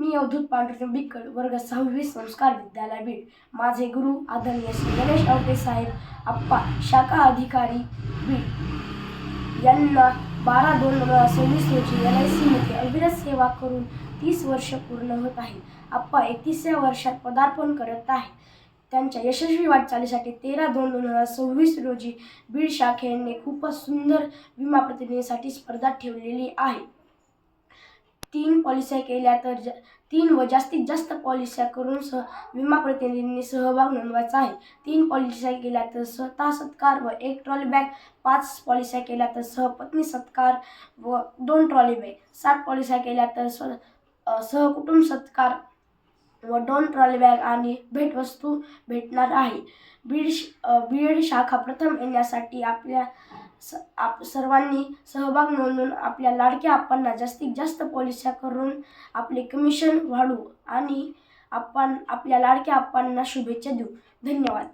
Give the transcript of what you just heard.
मी अवधूत पांढरे बिक्कड वर्ग 6वी संस्कार विद्यालय बीड। माझे गुरु आदरणीय श्री गणेश आवटे साहेब आप्पा शाखा अधिकारी बीड यांना 12/2/2026 रोजी LIC मध्ये अविरत सेवा करून 30 वर्ष पूर्ण होत आहे। आप्पा 31व्या वर्षात पदार्पण करत आहे। त्यांच्या यशस्वी वाटचालीसाठी 13/2/2026 रोजी बीड शाखेने खूपच सुंदर विमा प्रतिनिधीसाठी स्पर्धा ठेवलेली आहे। 3 पॉलिस्या केल्या तर 3 व जास्तीत जास्त पॉलिस्या करून विमा प्रतिनिधींनी सहभाग नोंदवायचा आहे। 3 पॉलिस्या केल्या तर स्वतः सत्कार व 1 ट्रॉली बॅग, 5 पॉलिस्या केल्या तर सहपत्नी सत्कार व 2 ट्रॉली बॅग, 7 पॉलिस्या केल्या तर सहकुटुंब सत्कार व 2 ट्रॉली बॅग आणि भेटवस्तू भेटणार आहे। बीड शाखा प्रथम येण्यासाठी आपल्या सर्वांनी सहभाग नोंदवून आपल्या लाडक्या आप्पांना जास्तीत जास्त पॉलिस्या करून आपले कमिशन वाढवू आणि आपण आपल्या लाडक्या आप्पांना शुभेच्छा देऊ। धन्यवाद।